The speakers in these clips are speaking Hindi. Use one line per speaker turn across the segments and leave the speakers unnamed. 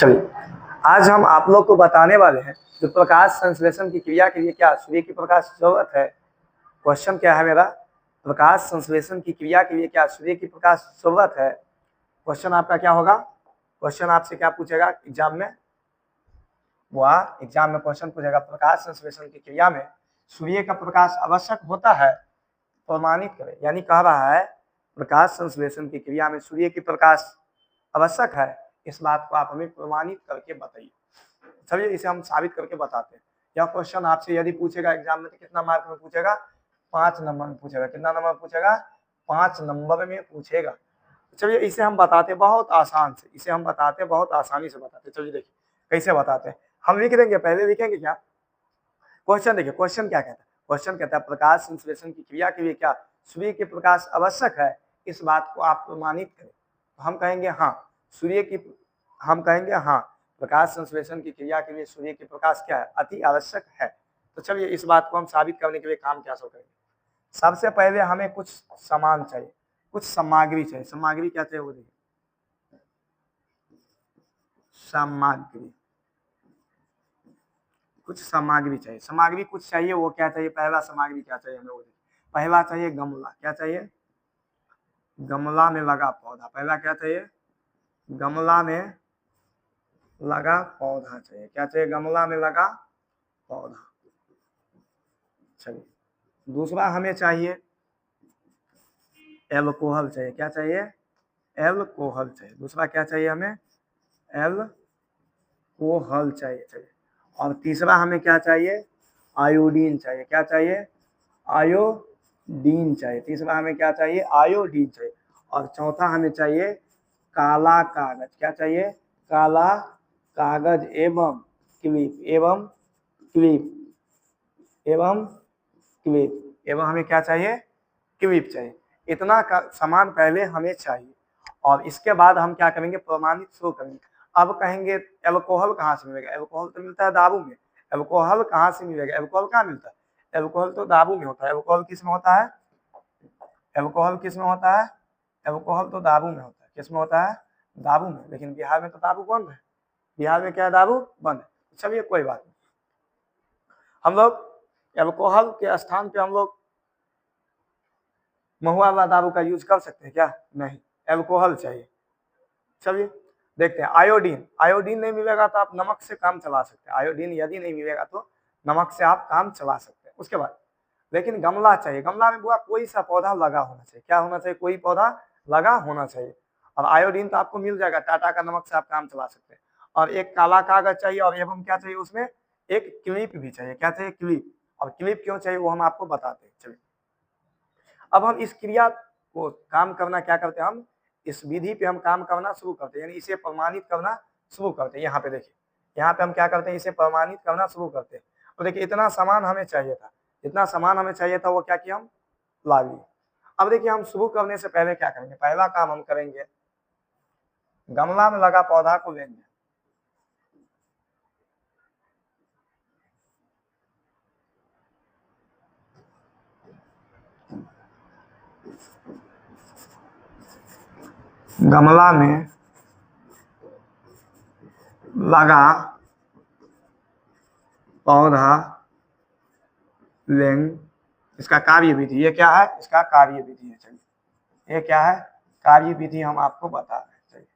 चलिए, आज हम आप लोग को बताने वाले हैं जो प्रकाश संश्लेषण की क्रिया के लिए क्या सूर्य की प्रकाश जरूरत है। क्वेश्चन क्या है मेरा, प्रकाश संश्लेषण की क्रिया के लिए क्या सूर्य की प्रकाश जरूरत है। क्वेश्चन आपका क्या होगा, क्वेश्चन आपसे क्या पूछेगा एग्जाम में, वह एग्जाम में क्वेश्चन पूछेगा प्रकाश संश्लेषण की क्रिया में सूर्य का प्रकाश आवश्यक होता है, प्रमाणित करें। यानी कह रहा है प्रकाश संश्लेषण की क्रिया में सूर्य की प्रकाश आवश्यक है, इस बात को आप हमें प्रमाणित करके बताइए। चलिए इसे हम साबित करके बताते हैं। यह क्वेश्चन आपसे यदि पूछेगा एग्जाम में तो कितना मार्क में पूछेगा, 5 नंबर में पूछेगा। कितना नंबर पूछेगा, 5 नंबर में पूछेगा। चलिए इसे हम बताते बहुत आसान से, इसे हम बताते बहुत आसानी से बताते। चलिए देखिए कैसे बताते हैं, हम लिख देंगे, पहले लिखेंगे क्या क्वेश्चन। देखिए क्वेश्चन क्या कहता है, क्वेश्चन कहता है प्रकाश संश्लेषण की क्रिया के लिए क्या सूर्य के प्रकाश आवश्यक है, इस बात को आप प्रमाणित करें। तो हम कहेंगे हाँ सूर्य की, हम कहेंगे हाँ प्रकाश संश्लेषण की क्रिया के लिए सूर्य के प्रकाश क्या है, अति आवश्यक है। तो चलिए इस बात को हम साबित करने के लिए काम क्या करेंगे। सबसे पहले हमें कुछ सामान चाहिए, कुछ सामग्री चाहिए। सामग्री क्या चाहिए वो देखिए, सामग्री, कुछ सामग्री चाहिए। सामग्री कुछ चाहिए, वो क्या चाहिए, पहला सामग्री क्या चाहिए हमें वो देखिए। पहला चाहिए गमला, क्या चाहिए, गमला में लगा पौधा। पहला क्या चाहिए, गमला में लगा पौधा चाहिए। क्या चाहिए, गमला में लगा पौधा। चलिए दूसरा हमें चाहिए एल्कोहल चाहिए। क्या चाहिए, एल्कोहल चाहिए। दूसरा क्या चाहिए हमें, एल्कोहल चाहिए। और तीसरा हमें क्या चाहिए, आयोडीन चाहिए। क्या चाहिए, आयोडीन चाहिए। तीसरा हमें क्या चाहिए, आयोडीन चाहिए। और चौथा हमें चाहिए काला कागज। क्या चाहिए, काला कागज एवं क्लिप, एवं क्लिप, एवं क्लिप, एवं हमें क्या चाहिए, क्लिप चाहिए। इतना का सामान पहले हमें चाहिए और इसके बाद हम क्या करेंगे, प्रमाणित शुरू करेंगे। अब कहेंगे एल्कोहल कहाँ से मिलेगा, एल्कोहल तो मिलता है दारू में। एल्कोहल कहाँ से मिलेगा, एल्कोहल कहाँ मिलता है, एल्कोहल तो दारू में होता है। एल्कोहल किस में होता है, एल्कोहल किस में होता है, एल्कोहल तो दारू में होता है। किस में होता है, दारू में। लेकिन बिहार में तो दारू बंद है, बिहार में क्या है, दारू बंद है। चलिए कोई बात नहीं, हम लोग एल्कोहल के स्थान पे हम लोग महुआ वाला दारू का यूज कर सकते हैं क्या, नहीं, एल्कोहल चाहिए। चलिए देखते हैं आयोडीन। आयोडीन नहीं मिलेगा तो आप नमक से काम चला सकते हैं। आयोडीन यदि नहीं मिलेगा तो नमक से आप काम चला सकते हैं। उसके बाद लेकिन गमला चाहिए। गमला में बुआ कोई सा पौधा लगा होना चाहिए। क्या होना चाहिए, कोई पौधा लगा होना चाहिए। और आयोडीन तो आपको मिल जाएगा, टाटा का नमक से आप काम चला सकते हैं। और एक काला कागज चाहिए और एवं क्या चाहिए, उसमें एक क्लिप भी चाहिए। क्या चाहिए, क्लिप। और क्लिप क्यों चाहिए वो हम आपको बताते हैं। चलिए अब हम इस क्रिया को काम करना क्या करते हैं, हम इस विधि पे हम काम करना शुरू करते हैं, यानी इसे प्रमाणित करना शुरू करते हैं। यहाँ पे देखिए, यहाँ पे हम क्या करते हैं, इसे प्रमाणित करना शुरू करते हैं। तो देखिए इतना सामान हमें चाहिए था, जितना सामान हमें चाहिए था वो क्या किया, हम ला लिए। अब देखिए हम शुरू करने से पहले क्या करेंगे, पहला काम हम करेंगे गमला में लगा पौधा को लेंगे। गमला में लगा पौधा लेंगे। इसका कार्य विधि, ये क्या है, इसका कार्य विधि है। चलिए ये क्या है, कार्य विधि हम आपको बता रहे हैं। चलिए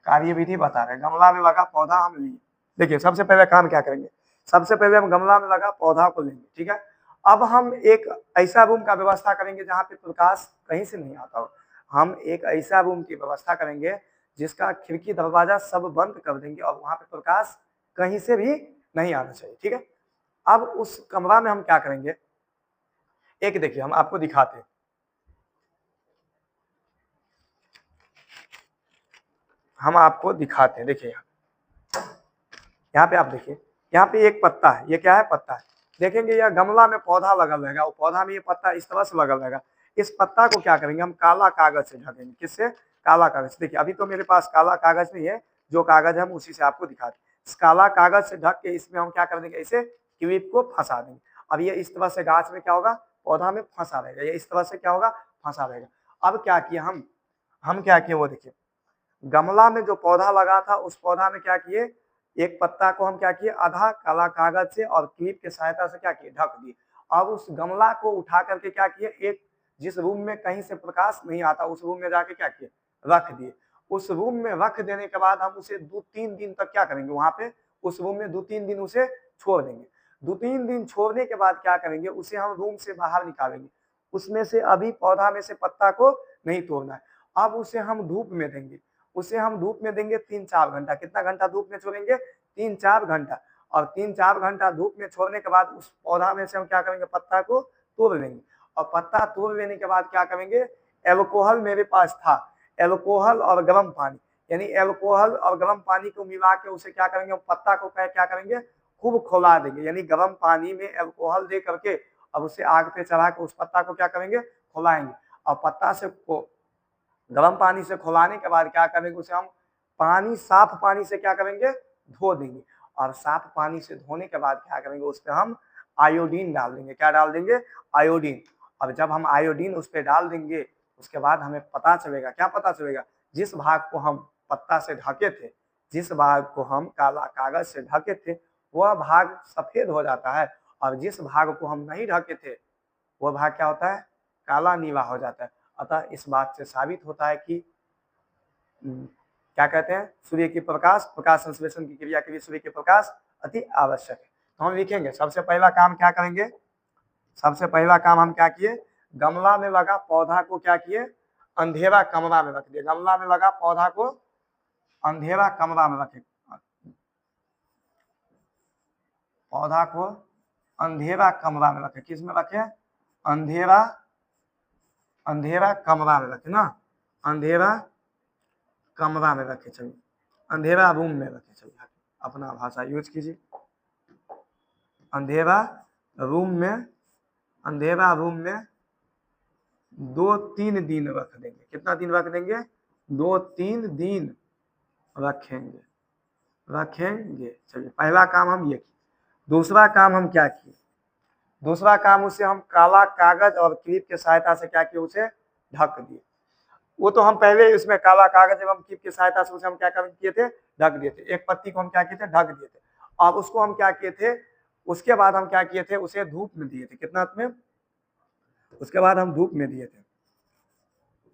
कार्य विधि बता रहे हैं। गमला में लगा पौधा हम लिए। देखिए सबसे पहले काम क्या करेंगे, सबसे पहले हम गमला में लगा पौधा को लेंगे, ठीक है। अब हम एक ऐसा रूम का व्यवस्था करेंगे जहाँ पे प्रकाश कहीं से नहीं आता हो। हम एक ऐसा रूम की व्यवस्था करेंगे जिसका खिड़की दरवाजा सब बंद कर देंगे और वहां पे प्रकाश कहीं से भी नहीं आना चाहिए, ठीक है। अब उस कमरा में हम क्या करेंगे, एक देखिए हम आपको दिखाते हैं। हम आपको दिखाते हैं, देखिए यहाँ पे आप देखिए, यहाँ पे एक पत्ता है, ये क्या है, पत्ता है। देखेंगे यह गमला में पौधा लगा रहेगा, वो पौधा में ये पत्ता इस तरह से लगा रहेगा। इस पत्ता को क्या करेंगे, हम काला कागज से ढकेंगे। किससे, काला कागज। देखिए अभी तो मेरे पास काला कागज नहीं है, जो कागज हम उसी से आपको दिखाते हैं। इस काला कागज से ढक के इसमें हम क्या कर देंगे, इसे क्लिप को फंसा देंगे। अब ये इस तरह से गाछ में क्या होगा, पौधा में फंसा रहेगा। ये इस तरह से क्या होगा, फंसा रहेगा। अब क्या किया हम क्या किए वो देखिए, गमला में जो पौधा लगा था उस पौधा में क्या किए, एक पत्ता को हम क्या किए, आधा काला कागज से और क्लिप की सहायता से क्या किए, ढक दिए। अब उस गमला को उठा करके क्या किए, एक जिस रूम में कहीं से प्रकाश नहीं आता उस रूम में जाके क्या किए, रख दिए। उस रूम में रख देने के बाद हम उसे 2-3 दिन तक क्या करेंगे, वहां पे उस रूम में 2-3 दिन उसे छोड़ देंगे। 2-3 दिन छोड़ने के बाद क्या करेंगे, उसे हम रूम से बाहर निकालेंगे। उसमें से अभी पौधा में से पत्ता को नहीं तोड़ना है। अब उसे हम धूप में देंगे, उसे हम धूप में देंगे 3-4 घंटा। कितना घंटा धूप में छोड़ेंगे, 3-4 घंटा। और 3-4 घंटा धूप में छोड़ने के बाद उस पौधा में से हम क्या करेंगे, पत्ता को तोड़ लेंगे। और पत्ता तोड़ लेने के बाद क्या करेंगे, एल्कोहल मेरे पास था, एल्कोहल और गर्म पानी, यानी एल्कोहल और गर्म पानी को मिला के उसे क्या करेंगे, पत्ता को क्या करेंगे, खूब खौला देंगे। यानी गर्म पानी में एल्कोहल दे करके अब उसे आग पे चढ़ा के उस पत्ता को क्या करेंगे, खौलाएंगे। और पत्ता से गर्म पानी से खौलाने के बाद क्या करेंगे, उसे हम पानी, साफ पानी से क्या करेंगे, धो देंगे। और साफ पानी से धोने के बाद क्या करेंगे, उस पर हम आयोडीन डाल देंगे। क्या डाल देंगे, आयोडीन। और जब हम आयोडीन उस पर डाल देंगे उसके बाद हमें पता चलेगा, क्या पता चलेगा, जिस भाग को हम पत्ता से ढके थे, जिस भाग को हम काला कागज से ढके थे, वह भाग सफेद हो जाता है। और जिस भाग को हम नहीं ढके थे वह भाग क्या होता है, काला नीला हो जाता है। अतः इस बात से साबित होता है कि क्या कहते हैं, सूर्य की प्रकाश संश्लेषण की क्रिया के लिए सूर्य के प्रकाश अति आवश्यक है। तो हम लिखेंगे, सबसे पहला काम क्या करेंगे, सबसे पहला काम हम क्या किए, गमला में लगा पौधा को क्या किए, अंधेरा कमरा में रख दिए। गमला में लगा पौधा को अंधेरा कमरा में रखे, पौधा को अंधेरा कमरा में रखे। किस में रखे, अंधेरा, अंधेरा कमरा में रखे ना, अंधेरा कमरा में रखे। चलिए, अंधेरा रूम में रखे। चलिए अपना भाषा यूज कीजिए। अंधेरा रूम में, अंधेरा रूम में 2-3 दिन रख देंगे। कितना दिन रख देंगे, 2-3 दिन रखेंगे, रखेंगे। चलिए पहला काम हम ये किए। दूसरा काम हम क्या किए, दूसरा काम उसे हम काला कागज और क्लिप की सहायता से क्या किए, उसे ढक दिए। वो तो हम पहले उसमें काला कागज एवं क्लिप की सहायता से उसे हम क्या किए थे, ढक दिए थे। एक पत्ती को हम क्या किए थे, ढक दिए थे। अब उसको हम क्या किए थे, उसके बाद हम क्या किए थे, उसे धूप में दिए थे। कितना में, उसके बाद हम धूप में दिए थे।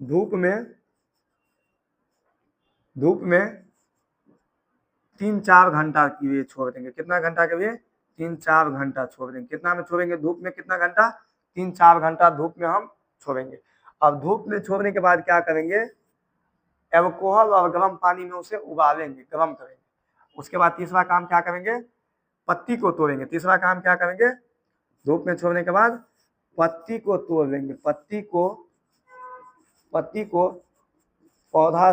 धूप में, धूप में 3-4 घंटा के लिए छोड़ देंगे। कितना घंटा के लिए, 3-4 घंटा छोड़ देंगे। कितना में छोड़ेंगे, धूप में कितना घंटा, 3-4 घंटा धूप में हम छोड़ेंगे। अब धूप में छोड़ने के बाद क्या करेंगे, एल्कोहल और गर्म पानी में उसे उबालेंगे, गर्म करेंगे। उसके बाद तीसरा काम क्या करेंगे, पत्ती को तोड़ेंगे। तीसरा काम क्या करेंगे, धूप में छोड़ने के बाद पत्ती को तोड़ लेंगे। पत्ती को, पत्ती को पौधा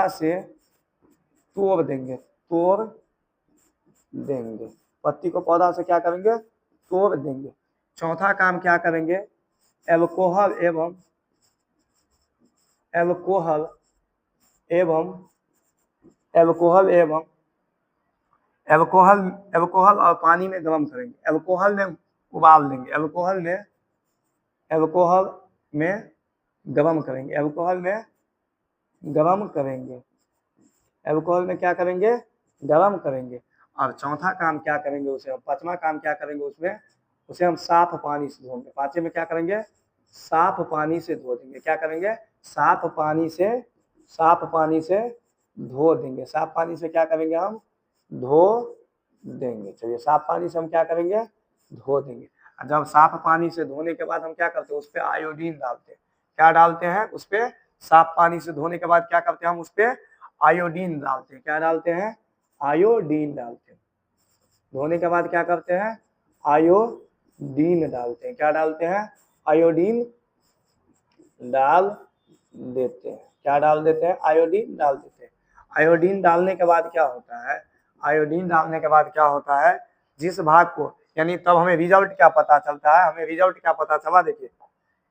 से तोड़ देंगे, तोड़ देंगे। पत्ती को पौधा से क्या करेंगे, तोड़ देंगे। चौथा काम क्या करेंगे, एल्कोहल एवं एल्कोहल एवं एल्कोहल एवं एल्कोहल एल्कोहल और पानी में गर्म करेंगे। एल्कोहल में उबाल देंगे, एल्कोहल में गर्म करेंगे, एल्कोहल में गर्म करेंगे, एल्कोहल में क्या करेंगे, गर्म करेंगे। और चौथा काम क्या करेंगे, उसे हम पांचवा काम क्या करेंगे, उसमें उसे हम साफ पानी से धोएंगे। पांचवे में क्या करेंगे, साफ पानी से धो देंगे। क्या करेंगे, साफ पानी से धो देंगे। साफ पानी से क्या करेंगे, हम धो देंगे। चलिए साफ पानी से हम क्या करेंगे, धो देंगे। जब साफ पानी से धोने के बाद हम क्या करते हैं, उस पर आयोडीन डालते हैं। क्या डालते हैं, उस पर साफ पानी से धोने के बाद क्या करते हैं, हम उस पर आयोडीन डालते हैं। क्या डालते हैं, आयोडीन डालते हैं। धोने के बाद क्या करते हैं, आयोडीन डालते हैं। क्या डालते हैं, आयोडीन डाल देते हैं। क्या डाल देते हैं, आयोडीन डाल देते हैं। आयोडीन डालने के बाद क्या होता है, आयोडीन डालने के बाद क्या होता है, जिस भाग को, यानी तब हमें रिजल्ट क्या पता चलता है, हमें रिजल्ट क्या पता चला, देखिए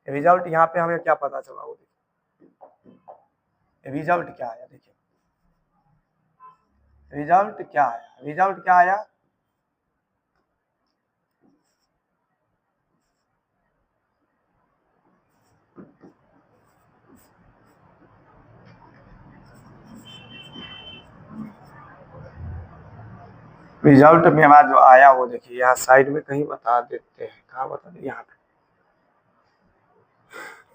रिजल्ट यहाँ पे हमें क्या पता चला, वो देखिए रिजल्ट क्या आया। देखिए रिजल्ट क्या आया, रिजल्ट क्या आया, रिजल्ट मेरा जो आया वो देखिए यहाँ साइड में कहीं बता देते हैं, कहाँ बता दें, यहाँ पे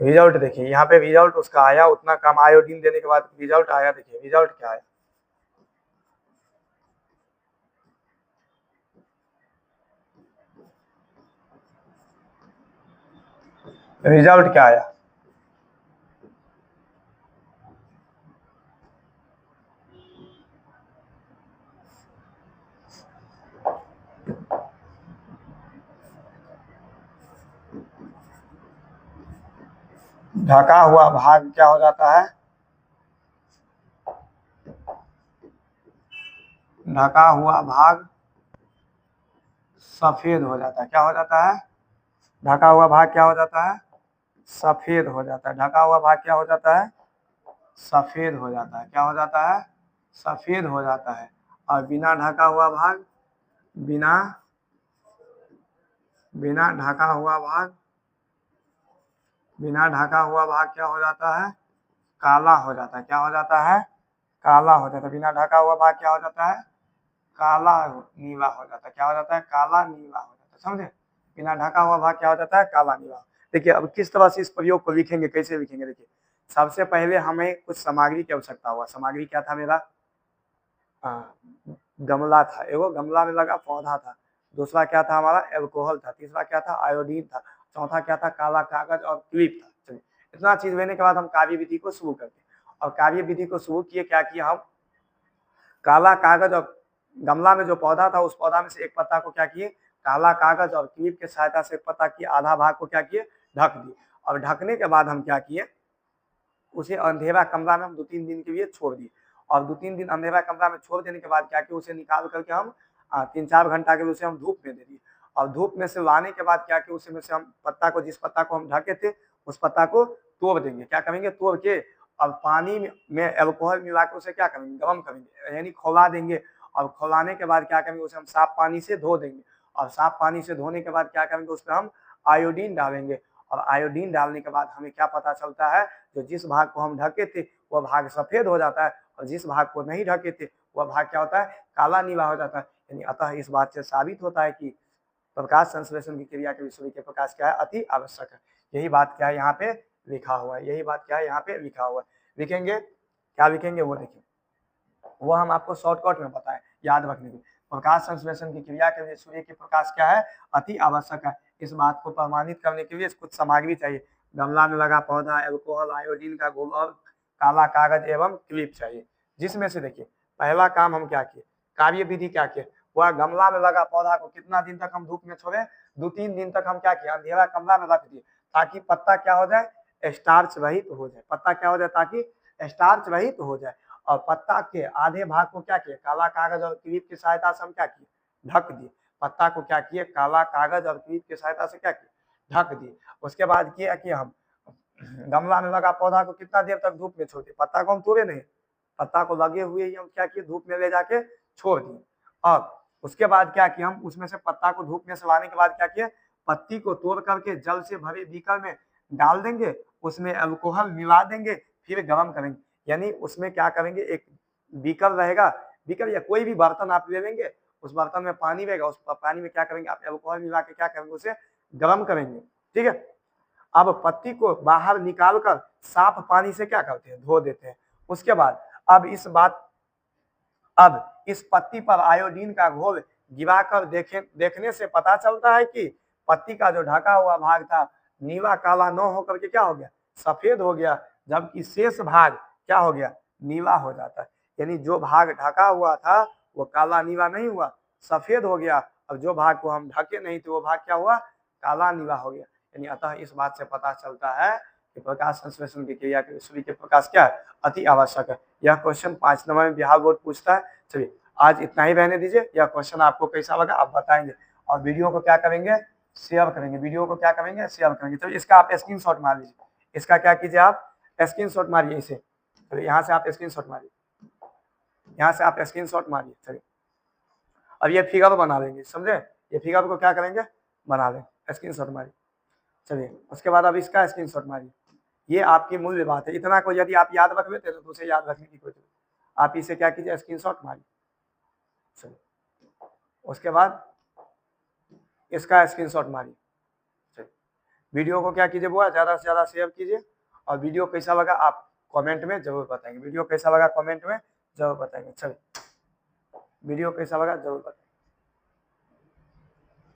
रिजल्ट देखिए, यहाँ पे रिजल्ट उसका आया उतना कम आयोडीन देने के बाद रिजल्ट आया। देखिए रिजल्ट क्या आया, रिजल्ट क्या आया, ढका हुआ भाग क्या हो जाता है, ढका हुआ भाग सफेद हो जाता है। क्या हो जाता है, ढका हुआ भाग क्या हो जाता है, सफेद हो जाता है। ढका हुआ भाग क्या हो जाता है, सफेद हो जाता है। क्या हो जाता है, सफेद हो जाता है। और बिना ढका हुआ भाग, बिना बिना ढका हुआ भाग, बिना ढका हुआ भाग क्या हो जाता है, काला हो जाता है। क्या हो जाता है, काला हो जाता है। बिना ढका हुआ भाग क्या हो जाता है, काला नीला हो जाता है। क्या हो जाता है, काला नीला हो जाता है। समझे, बिना ढका हुआ भाग क्या हो जाता है, काला नीला। देखिए अब किस तरह से इस प्रयोग को लिखेंगे, कैसे लिखेंगे। देखिए सबसे पहले हमें कुछ सामग्री की आवश्यकता हुआ। सामग्री क्या था मेरा, हाँ, गमला था, एगो गमला में लगा पौधा था। दूसरा क्या था हमारा, एल्कोहल था। तीसरा क्या था, आयोडीन था। चौथा क्या था, काला कागज और क्लिप था। चलिए इतना चीज लेने के बाद हम कार्य विधि को शुरू करते हैं। और कार्य विधि को शुरू किए, क्या किया हम, काला कागज और गमला में जो पौधा था उस पौधा में से एक पत्ता को क्या किए, काला कागज और क्लिप के सहायता से पत्ता की आधा भाग को क्या किए, ढक दिए। और ढकने के बाद हम क्या किए, उसे अंधेरा कमरा में हम 2-3 दिन के लिए छोड़ दिए। और 2-3 दिन अंधेरा कमरा में छोड़ देने के बाद क्या किया, उसे निकाल करके हम 3-4 घंटा के लिए उसे हम धूप में दे दिए। और धूप में से लाने के बाद क्या किया, उसे में से हम पत्ता को, जिस पत्ता को हम ढके थे उस पत्ता को तोड़ देंगे। क्या करेंगे, तोड़ के और पानी में एल्कोहल मिला के उसे क्या करेंगे, गर्म करेंगे, यानी खौला देंगे। और खौलाने के बाद क्या करेंगे, उसे हम साफ पानी से धो देंगे। और साफ पानी से धोने के बाद क्या करेंगे, उस पर हम आयोडीन डालेंगे। और आयोडीन डालने के बाद हमें क्या पता चलता है, जो जिस भाग को हम ढके थे वह भाग सफेद हो जाता है, और जिस भाग को नहीं ढके थे वह भाग क्या होता है, काला नीला हो जाता है। यानी अतः इस बात से साबित होता है कि प्रकाश संश्लेषण की क्रिया के लिए सूर्य के प्रकाश क्या है, अति आवश्यक है। यही बात क्या है यहाँ पे लिखा हुआ है, यही बात क्या है यहाँ पे लिखा हुआ है। लिखेंगे, क्या लिखेंगे वो देखिए, वो हम आपको शॉर्टकट में बताएं याद रखने के लिए। प्रकाश संश्लेषण की क्रिया के लिए सूर्य के प्रकाश क्या है, अति आवश्यक है। इस बात को प्रमाणित करने के लिए कुछ सामग्री चाहिए। गमला में लगा पौधा, एल्कोहल, आयोडीन का घोल और काला कागज एवं क्लिप चाहिए। जिसमें से देखिए पहला काम हम क्या किए, कार्य विधि क्या किए, वह गमला में लगा पौधा को कितना दिन तक हम धूप में छोड़े, 2-3 दिन तक हम क्या किया, अंधेरा कमरा में रख दिए, ताकि पत्ता क्या हो जाए, स्टार्च रहित हो जाए। पत्ता क्या हो जाए, ताकि स्टार्च रहित हो जाए। और पत्ता के आधे भाग को क्या किए, काला कागज और क्लिप की सहायता से हम क्या किए, ढक दिए। पत्ता को क्या किए, काला कागज और क्लिप की सहायता से क्या किए, ढक दिए। उसके बाद किया कि हम गमला में लगा पौधा को कितना देर तक धूप में छोड़े, पत्ता को हम तोड़े नहीं, पत्ता को लगे हुए ही हम क्या किए, धूप में ले जाके छोड़ दिए। और उसके बाद क्या किया, हम उसमें से पत्ता को धूप में से लाने के बाद क्या किए, पत्ती को तोड़ करके जल से भरे बीकर में डाल देंगे, उसमें अल्कोहल मिला देंगे, फिर गर्म करेंगे। यानी उसमें क्या करेंगे, एक बीकर रहेगा, बीकर या कोई भी बर्तन आप ले लेंगे, उस बर्तन में पानी रहेगा, उस पानी में क्या करेंगे, आप अल्कोहल मिला के क्या करेंगे, उसे गर्म करेंगे। ठीक है, अब पत्ती को बाहर निकालकर साफ पानी से क्या करते हैं, धो देते हैं। उसके बाद अब इस पत्ती पर आयोडीन का घोल गिराकर देखने से पता चलता है कि पत्ती का जो ढका हुआ भाग था नीला काला न होकर के क्या हो गया, सफेद हो गया, जबकि शेष भाग क्या हो गया, नीला हो जाता है। यानी जो भाग ढका हुआ था वो काला नीला नहीं हुआ, सफेद हो गया। और जो भाग को हम ढके नहीं थे वो भाग क्या हुआ, काला नीला हो गया। यानी अतः इस बात से पता चलता है कि प्रकाश संश्लेषण की क्रिया के लिए सूर्य के प्रकाश क्या है, अति आवश्यक है। यह क्वेश्चन 5 नंबर में बिहार बोर्ड पूछता है। चलिए आज इतना ही रहने दीजिए। यह क्वेश्चन आपको कैसा लगा आप बताएंगे, और वीडियो को क्या करेंगे, शेयर करेंगे। वीडियो को क्या करेंगे, शेयर करेंगे। तो इसका आप स्क्रीनशॉट मार लीजिए, इसका क्या कीजिए, आप स्क्रीनशॉट मारिए इसे। चलिए यहाँ से आप स्क्रीनशॉट मारिए, यहाँ से आप स्क्रीनशॉट मारिए। चलिए अब ये फिगर बना लेंगे, समझे, ये फिगर को क्या करेंगे, बना लें, स्क्रीनशॉट मारिए। चलिए उसके बाद अब इसका स्क्रीनशॉट मारिए। ये आपकी मूल्य बात है, इतना को यदि आप याद रख लेते तो उसे याद रखने की कोई जरूरत, आप इसे क्या कीजिए, स्क्रीनशॉट मारिए। चलिए उसके बाद इसका स्क्रीनशॉट मारिए। वीडियो को क्या कीजिए बुआ, ज़्यादा से ज़्यादा शेयर कीजिए, और वीडियो कैसा लगा आप कमेंट में जरूर बताएंगे। वीडियो कैसा लगा कमेंट में जरूर बताएंगे। चलिए, वीडियो कैसा लगा जरूर बताएंगे।